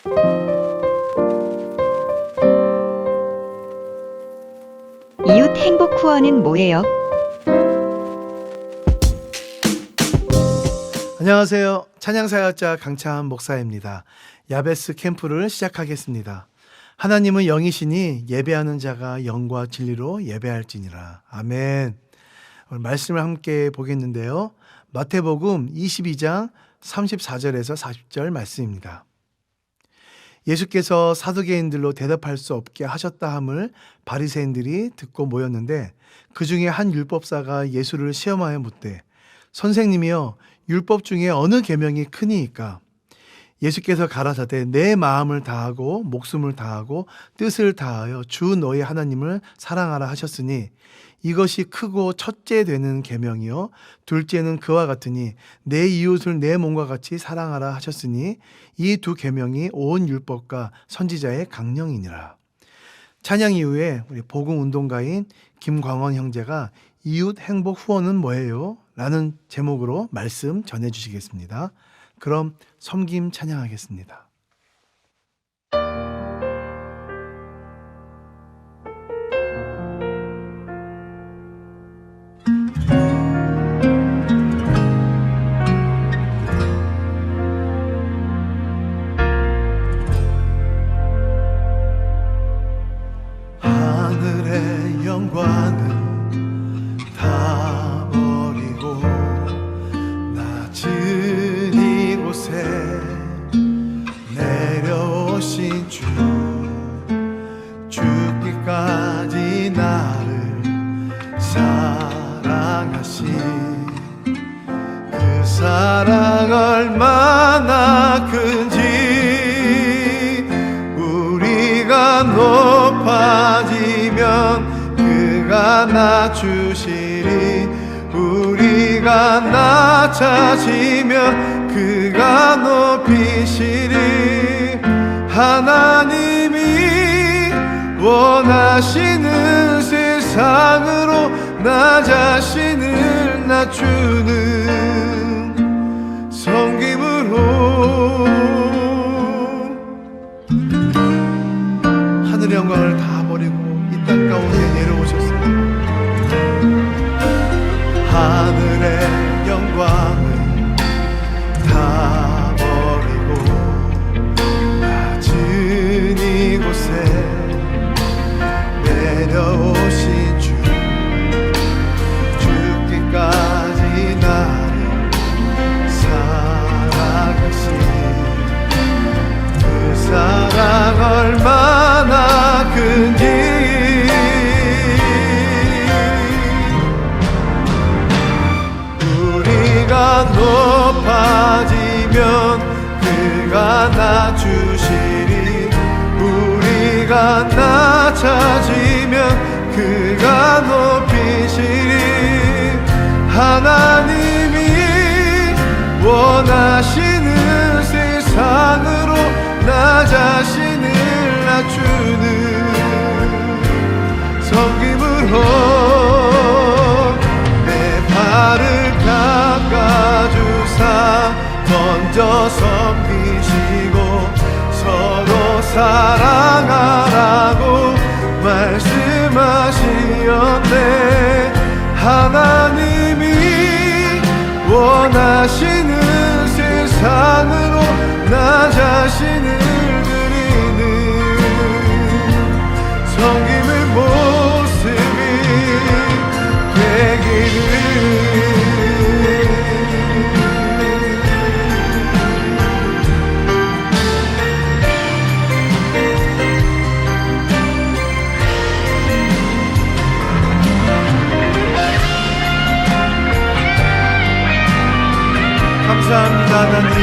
이웃 행복 후원은 뭐예요? 안녕하세요. 찬양사역자 강찬 목사입니다. 야베스 캠프를 시작하겠습니다. 하나님은 영이시니 예배하는 자가 영과 진리로 예배할지니라. 아멘. 오늘 말씀을 함께 보겠는데요. 마태복음 22장 34절에서 40절 말씀입니다. 예수께서 사두개인들로 대답할 수 없게 하셨다 함을 바리새인들이 듣고 모였는데 그 중에 한 율법사가 예수를 시험하여 묻되 선생님이여 율법 중에 어느 계명이 크니이까? 예수께서 가라사대 내 마음을 다하고 목숨을 다하고 뜻을 다하여 주 너희 하나님을 사랑하라 하셨으니 이것이 크고 첫째 되는 계명이요 둘째는 그와 같으니 내 이웃을 내 몸과 같이 사랑하라 하셨으니 이 두 계명이 온 율법과 선지자의 강령이니라. 찬양 이후에 우리 복음 운동가인 김광원 형제가 이웃 행복 후원은 뭐예요? 라는 제목으로 말씀 전해 주시겠습니다. 그럼 섬김 찬양하겠습니다. 하늘의 영광은 다 버리고 낮은 이곳에 내려오신 주 죽기까지 나를 사랑하신 그 사랑 얼마나 큰지 우리가 높아지면 그가 낮추시리 우리가 낮아지면 그가 높이시리 하나님이 원하시는 세상으로 나 자신을 낮추는 섬김으로 하늘의 영광을 다 버리고 이 땅 가운데 내려오셨습니다. 하늘의 영광을 다 버리고 낮은 이곳에 내려오신 주 죽기까지 나를 사랑하신 그 사랑 얼마나 큰지 우리가 높아지면 그가 낮추시리 우리가 낮아지면 그가 높이시리 하나님이 원하시는 세상으로 나 자신을 낮추는 섬김으로 내 발을 깎아주사 먼저 섬기시고 서로 사랑하라고 말씀하시었네 하나님이 원하시는 세상으로 나 자신을 드리는 섬김의 모습이 되기를 감사합니다 하나님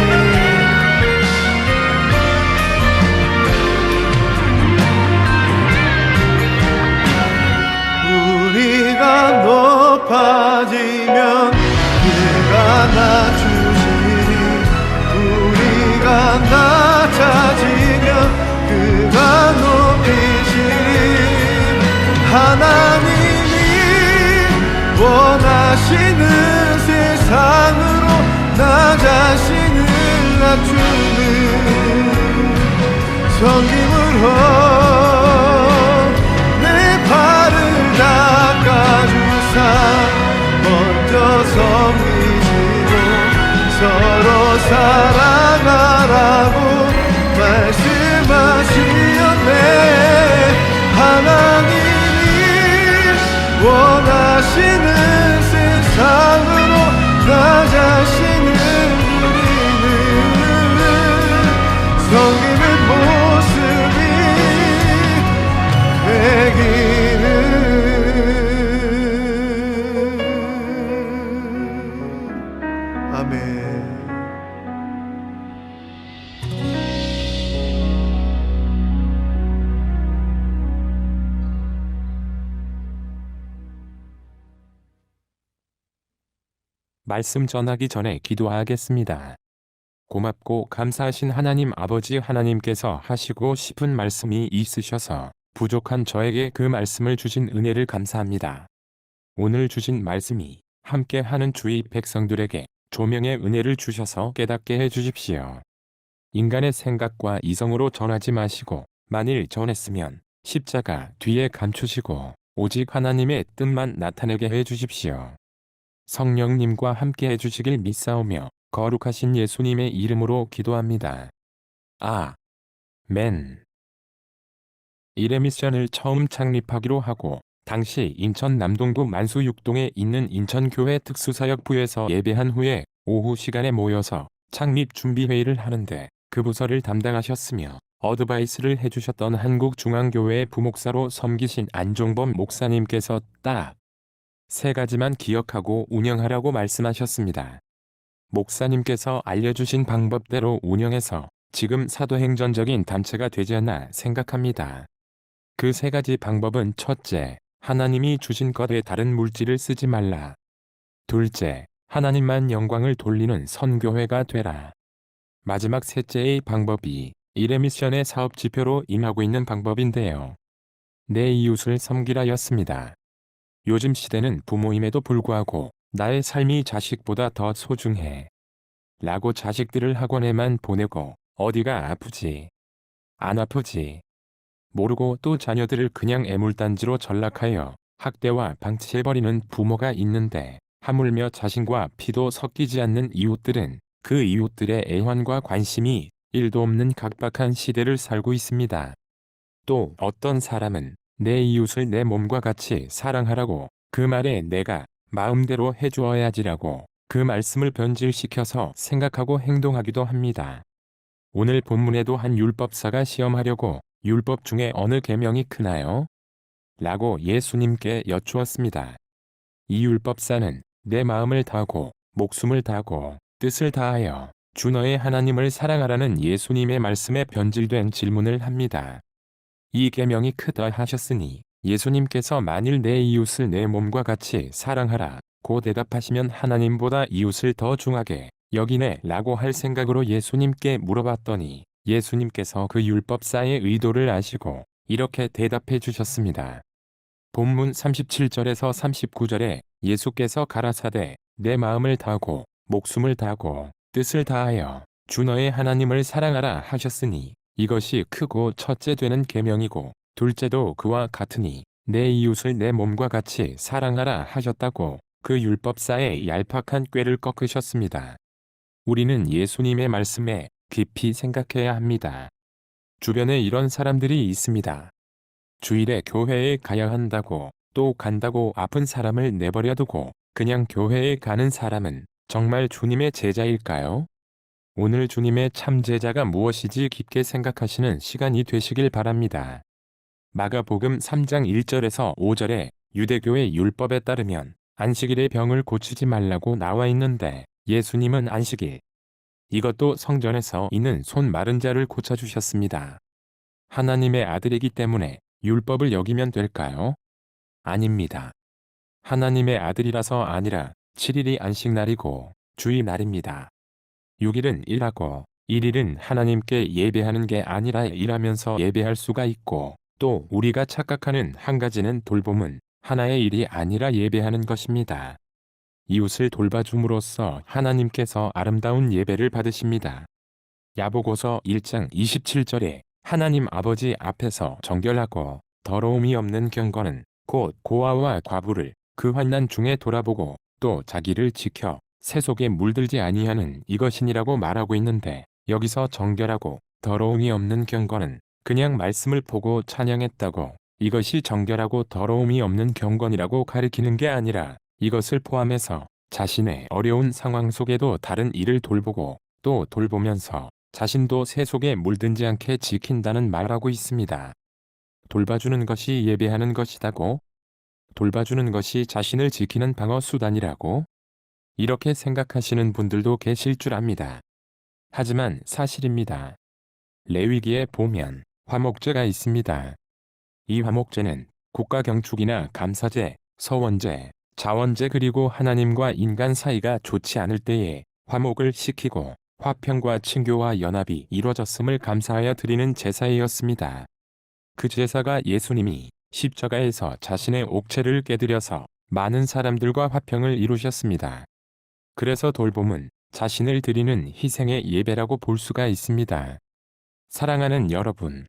우리가 높아지면 그가 낮추시리 우리가 낮아지면 그가 높이시리 하나님이 원하시는 세상으로 나 자신을 낮추는 섬김으로 내 발을 닦아주사 먼저 섬기시고 서로 사랑하라고 말씀하시었네. 하나님이 원하시는 세상으로 나 자신을 드리는 섬기는 모습이 되기를. 아멘. 말씀 전하기 전에 기도하겠습니다. 고맙고 감사하신 하나님 아버지, 하나님께서 하시고 싶은 말씀이 있으셔서 부족한 저에게 그 말씀을 주신 은혜를 감사합니다. 오늘 주신 말씀이 함께하는 주의 백성들에게 조명의 은혜를 주셔서 깨닫게 해주십시오. 인간의 생각과 이성으로 전하지 마시고 만일 전했으면 십자가 뒤에 감추시고 오직 하나님의 뜻만 나타내게 해주십시오. 성령님과 함께 해주시길 믿사오며 거룩하신 예수님의 이름으로 기도합니다. 아멘. 이레미션을 처음 창립하기로 하고 당시 인천 남동구 만수 6동에 있는 인천교회 특수사역부에서 예배한 후에 오후 시간에 모여서 창립 준비회의를 하는데 그 부서를 담당하셨으며 어드바이스를 해주셨던 한국중앙교회의 부목사로 섬기신 안종범 목사님께서 딱 3가지만 기억하고 운영하라고 말씀하셨습니다. 목사님께서 알려주신 방법대로 운영해서 지금 사도행전적인 단체가 되지 않나 생각합니다. 그 3가지 방법은 첫째, 하나님이 주신 것에 다른 물질을 쓰지 말라. 둘째, 하나님만 영광을 돌리는 선교회가 되라. 마지막 셋째의 방법이 이레미션의 사업 지표로 임하고 있는 방법인데요. 내 이웃을 섬기라였습니다. 요즘 시대는 부모임에도 불구하고 나의 삶이 자식보다 더 소중해 라고 자식들을 학원에만 보내고 어디가 아프지 안 아프지 모르고 또 자녀들을 그냥 애물단지로 전락하여 학대와 방치해버리는 부모가 있는데 하물며 자신과 피도 섞이지 않는 이웃들은 그 이웃들의 애환과 관심이 1도 없는 각박한 시대를 살고 있습니다. 또 어떤 사람은 내 이웃을 내 몸과 같이 사랑하라고 그 말에 내가 마음대로 해주어야지라고 그 말씀을 변질시켜서 생각하고 행동하기도 합니다. 오늘 본문에도 한 율법사가 시험하려고 율법 중에 어느 계명이 크나요? 라고 예수님께 여쭈었습니다. 이 율법사는 내 마음을 다하고 목숨을 다하고 뜻을 다하여 주 너의 하나님을 사랑하라는 예수님의 말씀에 변질된 질문을 합니다. 이 계명이 크다 하셨으니 예수님께서 만일 내 이웃을 내 몸과 같이 사랑하라 고 대답하시면 하나님보다 이웃을 더 중하게 여기네 라고 할 생각으로 예수님께 물어봤더니 예수님께서 그 율법사의 의도를 아시고 이렇게 대답해 주셨습니다. 본문 37절에서 39절에 예수께서 가라사대 내 마음을 다하고 목숨을 다하고 뜻을 다하여 주 너의 하나님을 사랑하라 하셨으니 이것이 크고 첫째 되는 계명이고 둘째도 그와 같으니 내 이웃을 내 몸과 같이 사랑하라 하셨다고 그 율법사의 얄팍한 꾀를 꺾으셨습니다. 우리는 예수님의 말씀에 깊이 생각해야 합니다. 주변에 이런 사람들이 있습니다. 주일에 교회에 가야 한다고 또 간다고 아픈 사람을 내버려 두고 그냥 교회에 가는 사람은 정말 주님의 제자일까요? 오늘 주님의 참 제자가 무엇이지 깊게 생각하시는 시간이 되시길 바랍니다. 마가복음 3장 1절에서 5절에 유대교의 율법에 따르면 안식일에 병을 고치지 말라고 나와 있는데 예수님은 안식일, 이것도 성전에서 있는 손 마른 자를 고쳐주셨습니다. 하나님의 아들이기 때문에 율법을 어기면 될까요? 아닙니다. 하나님의 아들이라서 아니라 7일이 안식날이고 주일날입니다. 6일은 일하고 1일은 하나님께 예배하는 게 아니라 일하면서 예배할 수가 있고 또 우리가 착각하는 한 가지는 돌봄은 하나의 일이 아니라 예배하는 것입니다. 이웃을 돌봐줌으로써 하나님께서 아름다운 예배를 받으십니다. 야보고서 1장 27절에 하나님 아버지 앞에서 정결하고 더러움이 없는 경건은 곧 고아와 과부를 그 환난 중에 돌아보고 또 자기를 지켜 세속에 물들지 아니하는 이것이니라고 말하고 있는데, 여기서 정결하고 더러움이 없는 경건은 그냥 말씀을 보고 찬양했다고 이것이 정결하고 더러움이 없는 경건이라고 가리키는 게 아니라, 이것을 포함해서 자신의 어려운 상황 속에도 다른 이를 돌보고 또 돌보면서 자신도 세속에 물들지 않게 지킨다는 말하고 있습니다. 돌봐주는 것이 예배하는 것이다고? 돌봐주는 것이 자신을 지키는 방어 수단이라고? 이렇게 생각하시는 분들도 계실 줄 압니다. 하지만 사실입니다. 레위기에 보면 화목제가 있습니다. 이 화목제는 국가경축이나 감사제, 서원제, 자원제 그리고 하나님과 인간 사이가 좋지 않을 때에 화목을 시키고 화평과 친교와 연합이 이루어졌음을 감사하여 드리는 제사였습니다. 그 제사가 예수님이 십자가에서 자신의 옥체를 깨드려서 많은 사람들과 화평을 이루셨습니다. 그래서 돌봄은 자신을 드리는 희생의 예배라고 볼 수가 있습니다. 사랑하는 여러분,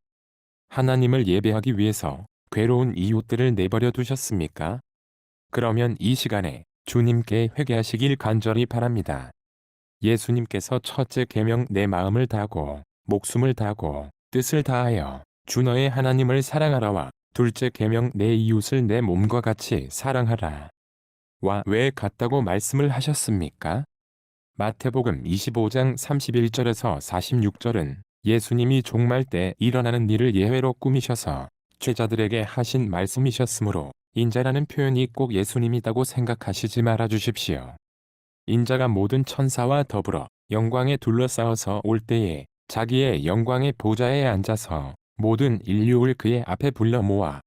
하나님을 예배하기 위해서 괴로운 이웃들을 내버려 두셨습니까? 그러면 이 시간에 주님께 회개하시길 간절히 바랍니다. 예수님께서 첫째 계명 내 마음을 다하고 목숨을 다하고 뜻을 다하여 주 너의 하나님을 사랑하라와 둘째 계명 내 이웃을 내 몸과 같이 사랑하라 와 왜 같다고 말씀을 하셨습니까? 마태복음 25장 31절에서 46절은 예수님이 종말 때 일어나는 일을 예외로 꾸미셔서 죄자들에게 하신 말씀이셨으므로 인자라는 표현이 꼭 예수님이라고 생각하시지 말아 주십시오. 인자가 모든 천사와 더불어 영광에 둘러싸여서 올 때에 자기의 영광의 보좌에 앉아서 모든 인류를 그의 앞에 불러 모아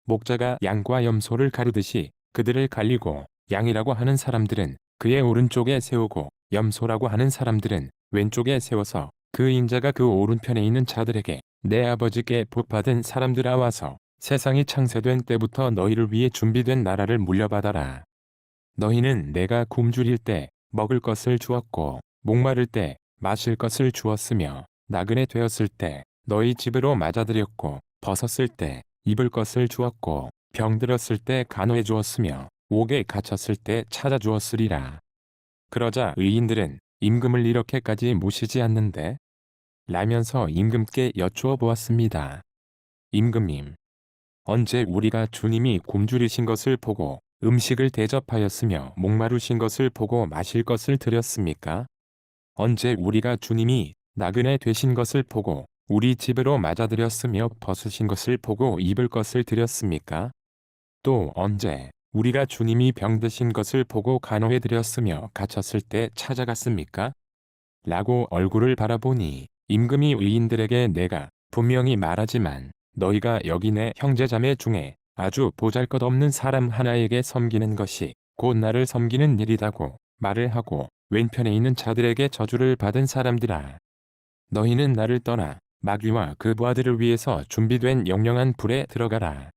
목자가 양과 염소를 가르듯이 그들을 갈리고, 양이라고 하는 사람들은 그의 오른쪽에 세우고 염소라고 하는 사람들은 왼쪽에 세워서 그 인자가 그 오른편에 있는 자들에게 내 아버지께 복받은 사람들아 와서 세상이 창세된 때부터 너희를 위해 준비된 나라를 물려받아라. 너희는 내가 굶주릴 때 먹을 것을 주었고 목마를 때 마실 것을 주었으며 나그네 되었을 때 너희 집으로 맞아들였고 벗었을 때 입을 것을 주었고 병들었을 때 간호해 주었으며 옥에 갇혔을 때 찾아주었으리라. 그러자 의인들은 임금을 이렇게까지 모시지 않는데? 라면서 임금께 여쭈어 보았습니다. 임금님, 언제 우리가 주님이 굶주리신 것을 보고 음식을 대접하였으며 목마르신 것을 보고 마실 것을 드렸습니까? 언제 우리가 주님이 나그네 되신 것을 보고 우리 집으로 맞아들였으며 벗으신 것을 보고 입을 것을 드렸습니까? 또 언제 우리가 주님이 병드신 것을 보고 간호해 드렸으며 갇혔을 때 찾아갔습니까? 라고 얼굴을 바라보니 임금이 의인들에게 내가 분명히 말하지만 너희가 여기 내 형제자매 중에 아주 보잘것없는 사람 하나에게 섬기는 것이 곧 나를 섬기는 일이라고 말을 하고 왼편에 있는 자들에게 저주를 받은 사람들아, 너희는 나를 떠나 마귀와 그 부하들을 위해서 준비된 영영한 불에 들어가라.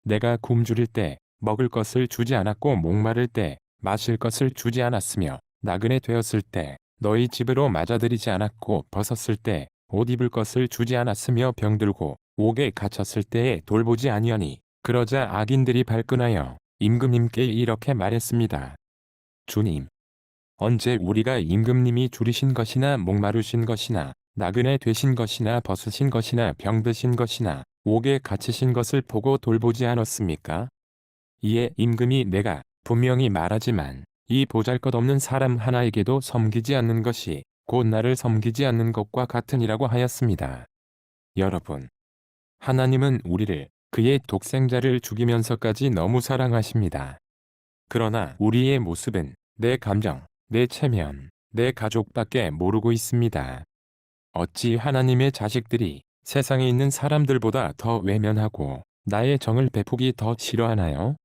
내가 굶주릴 때 먹을 것을 주지 않았고 목마를 때 마실 것을 주지 않았으며 나그네 되었을 때 너희 집으로 맞아들이지 않았고 벗었을 때 옷 입을 것을 주지 않았으며 병들고 옥에 갇혔을 때에 돌보지 아니하니. 그러자 악인들이 발끈하여 임금님께 이렇게 말했습니다. 주님, 언제 우리가 임금님이 줄이신 것이나 목마르신 것이나 나그네 되신 것이나 벗으신 것이나 병드신 것이나 옥에 갇히신 것을 보고 돌보지 않았습니까? 이에 임금이 내가 분명히 말하지만 이 보잘것없는 사람 하나에게도 섬기지 않는 것이 곧 나를 섬기지 않는 것과 같으니라고 하였습니다. 여러분, 하나님은 우리를 그의 독생자를 죽이면서까지 너무 사랑하십니다. 그러나 우리의 모습은 내 감정, 내 체면, 내 가족밖에 모르고 있습니다. 어찌 하나님의 자식들이 세상에 있는 사람들보다 더 외면하고 나의 정을 베푸기 더 싫어하나요?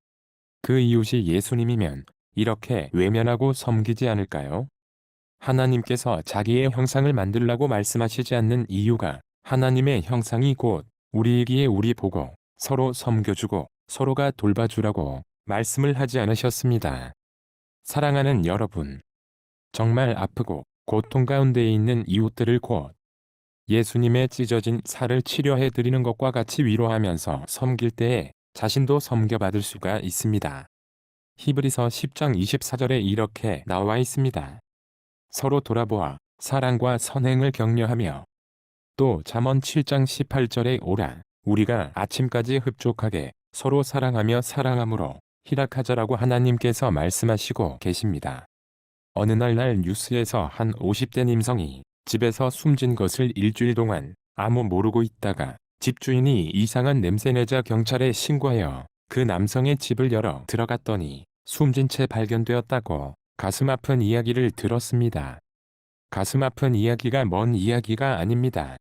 그 이웃이 예수님이면 이렇게 외면하고 섬기지 않을까요? 하나님께서 자기의 형상을 만들라고 말씀하시지 않는 이유가 하나님의 형상이 곧 우리이기에 우리 보고 서로 섬겨주고 서로가 돌봐주라고 말씀을 하지 않으셨습니다. 사랑하는 여러분, 정말 아프고 고통 가운데 있는 이웃들을 곧 예수님의 찢어진 살을 치료해 드리는 것과 같이 위로하면서 섬길 때에 자신도 섬겨받을 수가 있습니다. 히브리서 10장 24절에 이렇게 나와 있습니다. 서로 돌아보아 사랑과 선행을 격려하며, 또 잠언 7장 18절에 오라 우리가 아침까지 흡족하게 서로 사랑하며 사랑함으로 희락하자라고 하나님께서 말씀하시고 계십니다. 어느 날 뉴스에서 한 50대 남성이 집에서 숨진 것을 일주일 동안 아무 모르고 있다가 집주인이 이상한 냄새 내자 경찰에 신고하여 그 남성의 집을 열어 들어갔더니 숨진 채 발견되었다고 가슴 아픈 이야기를 들었습니다. 가슴 아픈 이야기가 먼 이야기가 아닙니다.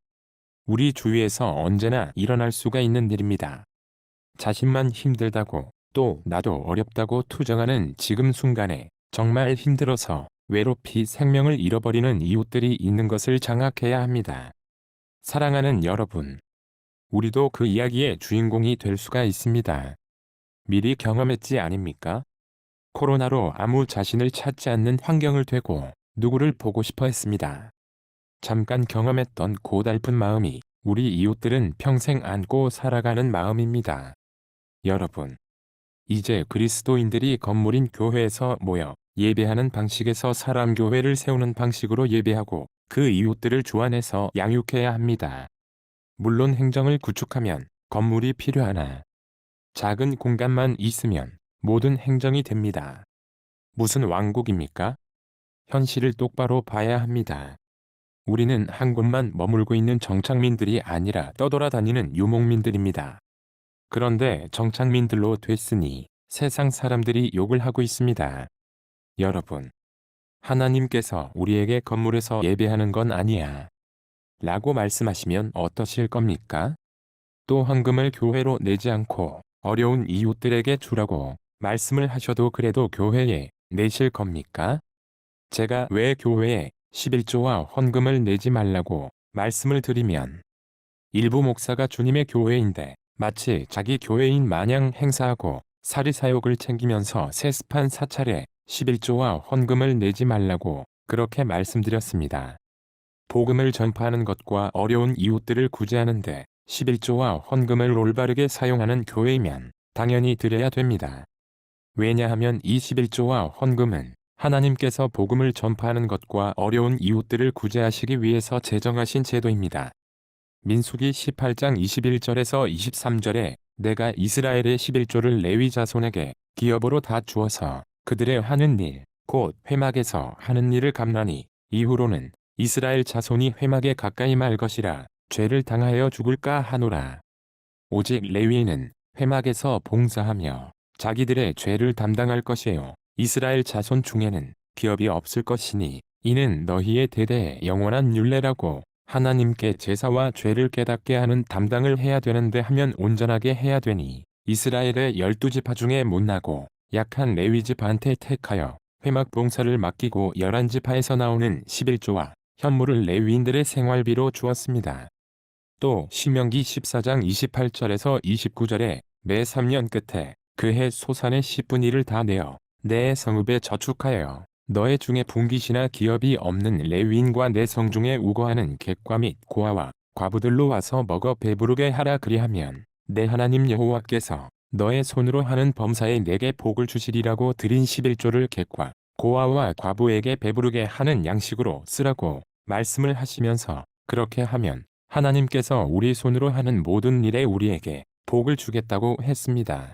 우리 주위에서 언제나 일어날 수가 있는 일입니다. 자신만 힘들다고 또 나도 어렵다고 투정하는 지금 순간에 정말 힘들어서 외롭이 생명을 잃어버리는 이웃들이 있는 것을 장악해야 합니다. 사랑하는 여러분, 우리도 그 이야기의 주인공이 될 수가 있습니다. 미리 경험했지 아닙니까? 코로나로 아무 자신을 찾지 않는 환경을 되고 누구를 보고 싶어 했습니다. 잠깐 경험했던 고달픈 마음이 우리 이웃들은 평생 안고 살아가는 마음입니다. 여러분, 이제 그리스도인들이 건물인 교회에서 모여 예배하는 방식에서 사람 교회를 세우는 방식으로 예배하고 그 이웃들을 주안해서 양육해야 합니다. 물론 행정을 구축하면 건물이 필요하나 작은 공간만 있으면 모든 행정이 됩니다. 무슨 왕국입니까? 현실을 똑바로 봐야 합니다. 우리는 한 곳만 머물고 있는 정착민들이 아니라 떠돌아다니는 유목민들입니다. 그런데 정착민들로 됐으니 세상 사람들이 욕을 하고 있습니다. 여러분, 하나님께서 우리에게 건물에서 예배하는 건 아니야 라고 말씀하시면 어떠실 겁니까? 또 헌금을 교회로 내지 않고 어려운 이웃들에게 주라고 말씀을 하셔도 그래도 교회에 내실 겁니까? 제가 왜 교회에 11조와 헌금을 내지 말라고 말씀을 드리면 일부 목사가 주님의 교회인데 마치 자기 교회인 마냥 행사하고 사리사욕을 챙기면서 세습한 사찰에 11조와 헌금을 내지 말라고 그렇게 말씀드렸습니다. 복음을 전파하는 것과 어려운 이웃들을 구제하는데 11조와 헌금을 올바르게 사용하는 교회이면 당연히 드려야 됩니다. 왜냐하면 이 11조와 헌금은 하나님께서 복음을 전파하는 것과 어려운 이웃들을 구제하시기 위해서 제정하신 제도입니다. 민수기 18장 21절에서 23절에 내가 이스라엘의 11조를 레위 자손에게 기업으로 다 주어서 그들의 하는 일, 곧 회막에서 하는 일을 갚나니 이후로는 이스라엘 자손이 회막에 가까이 말 것이라 죄를 당하여 죽을까 하노라. 오직 레위인은 회막에서 봉사하며 자기들의 죄를 담당할 것이요 이스라엘 자손 중에는 기업이 없을 것이니 이는 너희의 대대의 영원한 율례라고 하나님께 제사와 죄를 깨닫게 하는 담당을 해야 되는데 하면 온전하게 해야 되니 이스라엘의 12지파 중에 못나고 약한 레위지파한테 택하여 회막 봉사를 맡기고 11지파에서 나오는 11조와 현물을 레위인들의 생활비로 주었습니다. 또 신명기 14장 28절에서 29절에 매 3년 끝에 그해 소산의 10분의 1을 다 내어 내 성읍에 저축하여 너의 중에 분깃이나 기업이 없는 레위인과 내 성중에 우거하는 객과 및 고아와 과부들로 와서 먹어 배부르게 하라. 그리하면 내 하나님 여호와께서 너의 손으로 하는 범사에 내게 복을 주시리라고 드린 11조를 객과 고아와 과부에게 배부르게 하는 양식으로 쓰라고 말씀을 하시면서 그렇게 하면 하나님께서 우리 손으로 하는 모든 일에 우리에게 복을 주겠다고 했습니다.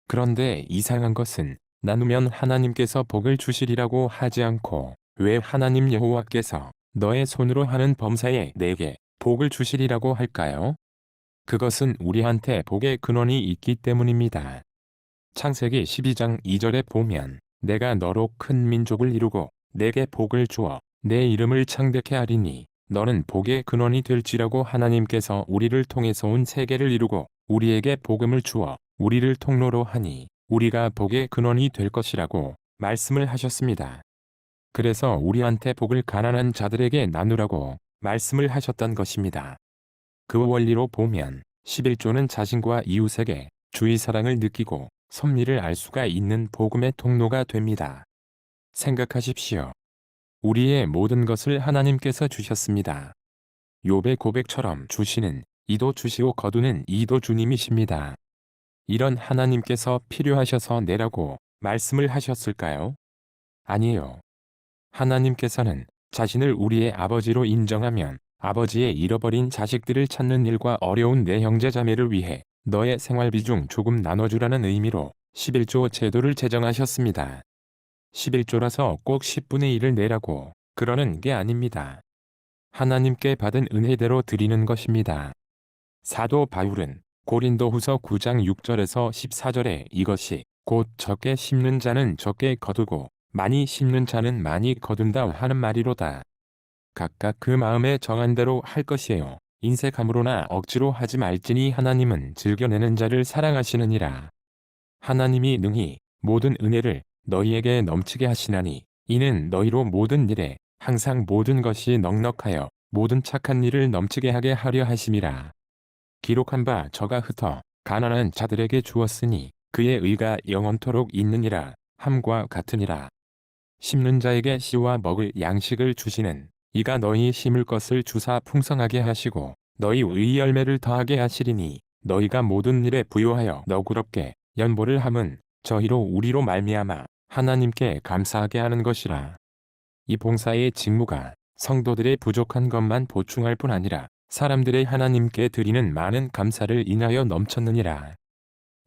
그런데 이상한 것은 나누면 하나님께서 복을 주시리라고 하지 않고 왜 하나님 여호와께서 너의 손으로 하는 범사에 내게 복을 주시리라고 할까요? 그것은 우리한테 복의 근원이 있기 때문입니다. 창세기 12장 2절에 보면 내가 너로 큰 민족을 이루고 내게 복을 주어 내 이름을 창대케 하리니 너는 복의 근원이 될지라고 하나님께서 우리를 통해서 온 세계를 이루고 우리에게 복음을 주어 우리를 통로로 하니 우리가 복의 근원이 될 것이라고 말씀을 하셨습니다. 그래서 우리한테 복을 가난한 자들에게 나누라고 말씀을 하셨던 것입니다. 그 원리로 보면 11조는 자신과 이웃에게 주의 사랑을 느끼고 섭리를 알 수가 있는 복음의 통로가 됩니다. 생각하십시오. 우리의 모든 것을 하나님께서 주셨습니다. 욥의 고백처럼 주시는 이도 주시오 거두는 이도 주님이십니다. 이런 하나님께서 필요하셔서 내라고 말씀을 하셨을까요? 아니요. 하나님께서는 자신을 우리의 아버지로 인정하면 아버지의 잃어버린 자식들을 찾는 일과 어려운 내 형제자매를 위해 너의 생활비 중 조금 나눠주라는 의미로 11조 제도를 제정하셨습니다. 11조라서 꼭 10분의 1을 내라고 그러는 게 아닙니다. 하나님께 받은 은혜대로 드리는 것입니다. 사도 바울은 고린도후서 9장 6절에서 14절에 이것이 곧 적게 심는 자는 적게 거두고 많이 심는 자는 많이 거둔다 하는 말이로다. 각각 그 마음에 정한 대로 할 것이에요. 인색함으로나 억지로 하지 말지니 하나님은 즐겨내는 자를 사랑하시느니라. 하나님이 능히 모든 은혜를 너희에게 넘치게 하시나니 이는 너희로 모든 일에 항상 모든 것이 넉넉하여 모든 착한 일을 넘치게 하게 하려 하심이라. 기록한 바 저가 흩어 가난한 자들에게 주었으니 그의 의가 영원토록 있느니라 함과 같으니라. 심는 자에게 씨와 먹을 양식을 주시는 이가 너희 심을 것을 주사 풍성하게 하시고 너희 의 열매를 더하게 하시리니 너희가 모든 일에 부요하여 너그럽게 연보를 함은 저희로 우리로 말미암아 하나님께 감사하게 하는 것이라. 이 봉사의 직무가 성도들의 부족한 것만 보충할 뿐 아니라 사람들의 하나님께 드리는 많은 감사를 인하여 넘쳤느니라.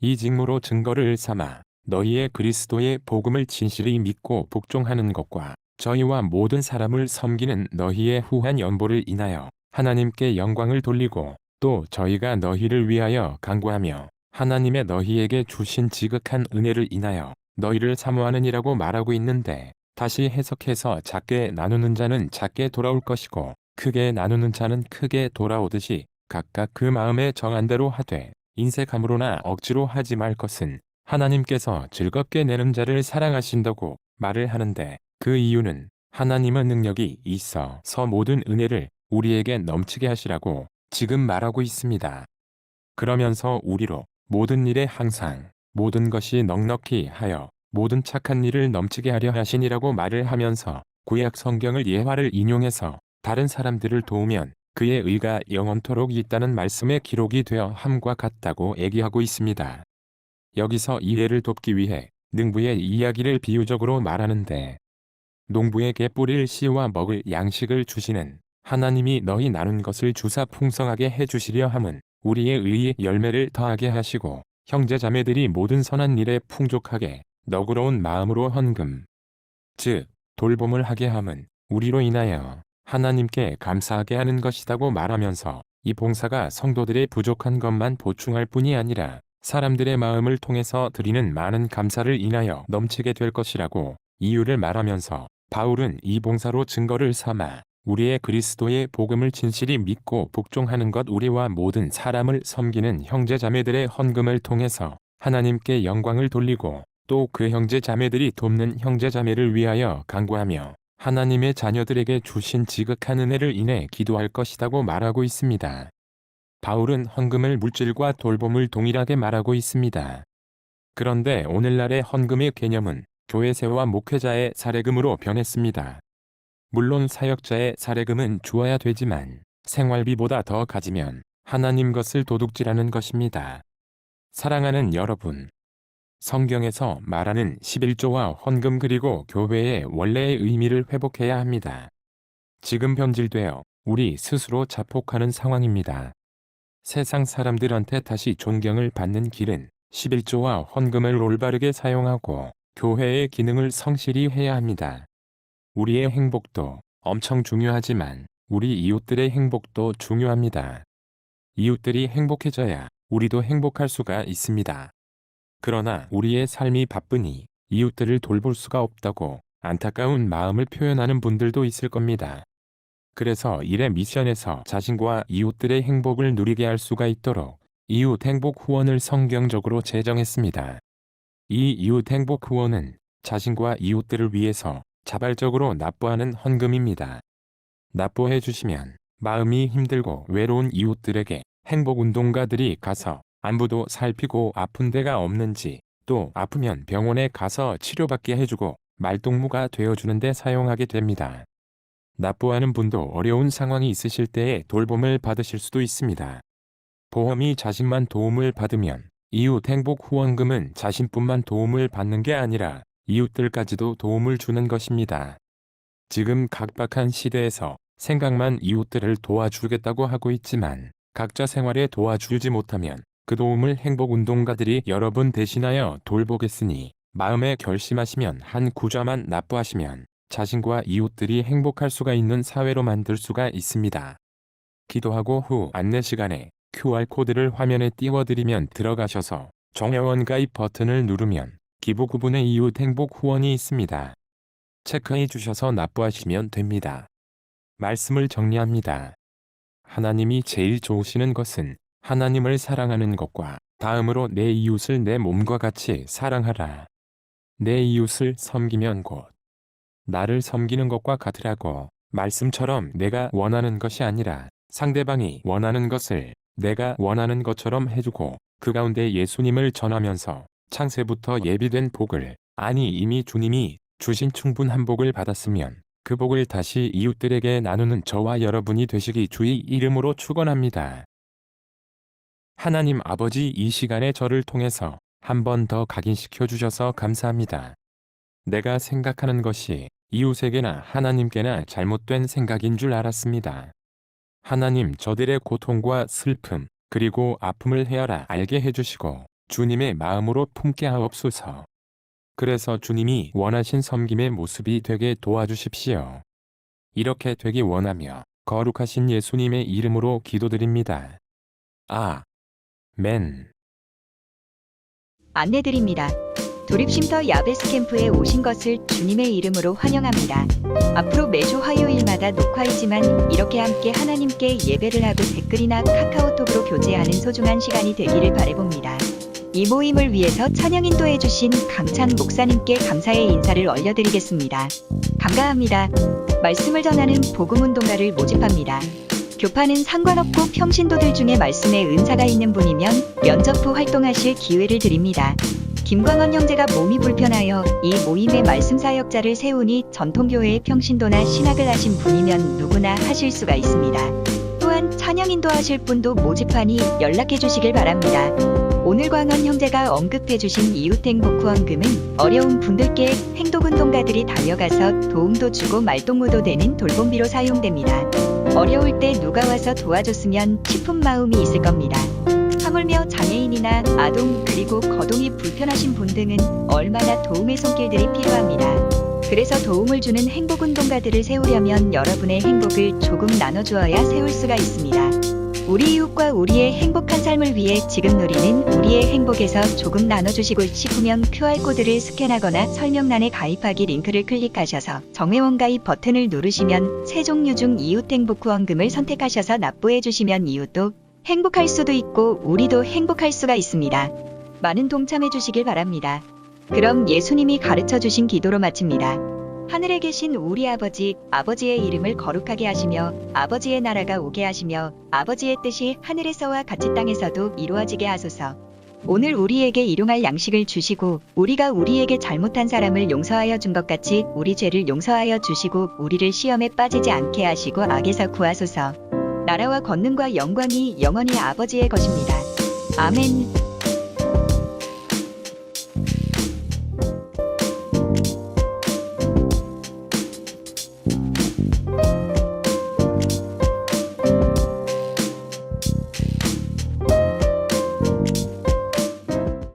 이 직무로 증거를 삼아 너희의 그리스도의 복음을 진실히 믿고 복종하는 것과 저희와 모든 사람을 섬기는 너희의 후한 연보를 인하여 하나님께 영광을 돌리고 또 저희가 너희를 위하여 간구하며 하나님의 너희에게 주신 지극한 은혜를 인하여 너희를 사모하느니라고 말하고 있는데 다시 해석해서 작게 나누는 자는 작게 돌아올 것이고 크게 나누는 자는 크게 돌아오듯이 각각 그 마음에 정한 대로 하되 인색함으로나 억지로 하지 말 것은 하나님께서 즐겁게 내는 자를 사랑하신다고 말을 하는데 그 이유는 하나님은 능력이 있어서 모든 은혜를 우리에게 넘치게 하시라고 지금 말하고 있습니다. 그러면서 우리로 모든 일에 항상 모든 것이 넉넉히 하여 모든 착한 일을 넘치게 하려 하시니라고 말을 하면서 구약 성경을 예화를 인용해서 다른 사람들을 도우면 그의 의가 영원토록 있다는 말씀에 기록이 되어 함과 같다고 얘기하고 있습니다. 여기서 이해를 돕기 위해 능부의 이야기를 비유적으로 말하는데 농부에게 뿌릴 씨와 먹을 양식을 주시는 하나님이 너희 나눈 것을 주사 풍성하게 해주시려 함은 우리의 의의 열매를 더하게 하시고 형제자매들이 모든 선한 일에 풍족하게 너그러운 마음으로 헌금 즉 돌봄을 하게 함은 우리로 인하여 하나님께 감사하게 하는 것이라고 말하면서 이 봉사가 성도들의 부족한 것만 보충할 뿐이 아니라 사람들의 마음을 통해서 드리는 많은 감사를 인하여 넘치게 될 것이라고 이유를 말하면서 바울은 이 봉사로 증거를 삼아 우리의 그리스도의 복음을 진실히 믿고 복종하는 것 우리와 모든 사람을 섬기는 형제자매들의 헌금을 통해서 하나님께 영광을 돌리고 또 그 형제자매들이 돕는 형제자매를 위하여 간구하며 하나님의 자녀들에게 주신 지극한 은혜를 인해 기도할 것이라고 말하고 있습니다. 바울은 헌금을 물질과 돌봄을 동일하게 말하고 있습니다. 그런데 오늘날의 헌금의 개념은 교회세와 목회자의 사례금으로 변했습니다. 물론 사역자의 사례금은 주어야 되지만 생활비보다 더 가지면 하나님 것을 도둑질하는 것입니다. 사랑하는 여러분, 성경에서 말하는 11조와 헌금 그리고 교회의 원래의 의미를 회복해야 합니다. 지금 변질되어 우리 스스로 자폭하는 상황입니다. 세상 사람들한테 다시 존경을 받는 길은 11조와 헌금을 올바르게 사용하고 교회의 기능을 성실히 해야 합니다. 우리의 행복도 엄청 중요하지만 우리 이웃들의 행복도 중요합니다. 이웃들이 행복해져야 우리도 행복할 수가 있습니다. 그러나 우리의 삶이 바쁘니 이웃들을 돌볼 수가 없다고 안타까운 마음을 표현하는 분들도 있을 겁니다. 그래서 일의 미션에서 자신과 이웃들의 행복을 누리게 할 수가 있도록 이웃 행복 후원을 성경적으로 제정했습니다. 이 이웃 행복 후원은 자신과 이웃들을 위해서 자발적으로 납부하는 헌금입니다. 납부해 주시면 마음이 힘들고 외로운 이웃들에게 행복운동가들이 가서 안부도 살피고 아픈 데가 없는지 또 아프면 병원에 가서 치료받게 해주고 말동무가 되어주는 데 사용하게 됩니다. 납부하는 분도 어려운 상황이 있으실 때에 돌봄을 받으실 수도 있습니다. 보험이 자신만 도움을 받으면 이웃 행복 후원금은 자신뿐만 도움을 받는 게 아니라 이웃들까지도 도움을 주는 것입니다. 지금 각박한 시대에서 생각만 이웃들을 도와주겠다고 하고 있지만 각자 생활에 도와주지 못하면 그 도움을 행복운동가들이 여러분 대신하여 돌보겠으니 마음에 결심하시면 한 구좌만 납부하시면 자신과 이웃들이 행복할 수가 있는 사회로 만들 수가 있습니다. 기도하고 후 안내 시간에 QR코드를 화면에 띄워드리면 들어가셔서 정회원 가입 버튼을 누르면 기부 구분의 이웃 행복 후원이 있습니다. 체크해 주셔서 납부하시면 됩니다. 말씀을 정리합니다. 하나님이 제일 좋으시는 것은 하나님을 사랑하는 것과 다음으로 내 이웃을 내 몸과 같이 사랑하라. 내 이웃을 섬기면 곧 나를 섬기는 것과 같으라고. 말씀처럼 내가 원하는 것이 아니라 상대방이 원하는 것을 내가 원하는 것처럼 해주고 그 가운데 예수님을 전하면서 창세부터 예비된 복을, 아니 이미 주님이 주신 충분한 복을 받았으면 그 복을 다시 이웃들에게 나누는 저와 여러분이 되시기 주의 이름으로 축원합니다. 하나님 아버지, 이 시간에 저를 통해서 한 번 더 각인시켜 주셔서 감사합니다. 내가 생각하는 것이 이웃에게나 하나님께나 잘못된 생각인 줄 알았습니다. 하나님, 저들의 고통과 슬픔 그리고 아픔을 헤아라 알게 해주시고 주님의 마음으로 품게 하옵소서. 그래서 주님이 원하신 섬김의 모습이 되게 도와주십시오. 이렇게 되기 원하며 거룩하신 예수님의 이름으로 기도드립니다. 아멘. 안내드립니다. 도립쉼터 야베스 캠프에 오신 것을 주님의 이름으로 환영합니다. 앞으로 매주 화요일마다 녹화이지만 이렇게 함께 하나님께 예배를 하고 댓글이나 카카오톡으로 교제하는 소중한 시간이 되기를 바라봅니다. 이 모임을 위해서 찬양 인도해주신 강찬 목사님께 감사의 인사를 올려드리겠습니다. 감사합니다. 말씀을 전하는 복음운동가를 모집합니다. 교파는 상관없고 평신도들 중에 말씀에 은사가 있는 분이면 면접 후 활동하실 기회를 드립니다. 김광원 형제가 몸이 불편하여 이 모임에 말씀 사역자를 세우니 전통교회의 평신도나 신학을 하신 분이면 누구나 하실 수가 있습니다. 또한 찬양 인도하실 분도 모집하니 연락해 주시길 바랍니다. 오늘 광원 형제가 언급해 주신 이웃행복 후원금은 어려운 분들께 행동운동가들이 달려가서 도움도 주고 말동무도 되는 돌봄비로 사용됩니다. 어려울 때 누가 와서 도와줬으면 싶은 마음이 있을 겁니다. 하물며 장애인이나 아동 그리고 거동이 불편하신 분 등은 얼마나 도움의 손길들이 필요합니다. 그래서 도움을 주는 행복운동가들을 세우려면 여러분의 행복을 조금 나눠주어야 세울 수가 있습니다. 우리 이웃과 우리의 행복한 삶을 위해 지금 누리는 우리의 행복에서 조금 나눠주시고 싶으면 QR코드를 스캔하거나 설명란에 가입하기 링크를 클릭하셔서 정회원 가입 버튼을 누르시면 세 종류 중 이웃 행복 후원금을 선택하셔서 납부해 주시면 이웃도 행복할 수도 있고 우리도 행복할 수가 있습니다. 많은 동참해 주시길 바랍니다. 그럼 예수님이 가르쳐 주신 기도로 마칩니다. 하늘에 계신 우리 아버지, 아버지의 이름을 거룩하게 하시며 아버지의 나라가 오게 하시며 아버지의 뜻이 하늘에서와 같이 땅에서도 이루어지게 하소서. 오늘 우리에게 일용할 양식을 주시고 우리가 우리에게 잘못한 사람을 용서하여 준 것 같이 우리 죄를 용서하여 주시고 우리를 시험에 빠지지 않게 하시고 악에서 구하소서. 나라와 권능과 영광이 영원히 아버지의 것입니다. 아멘.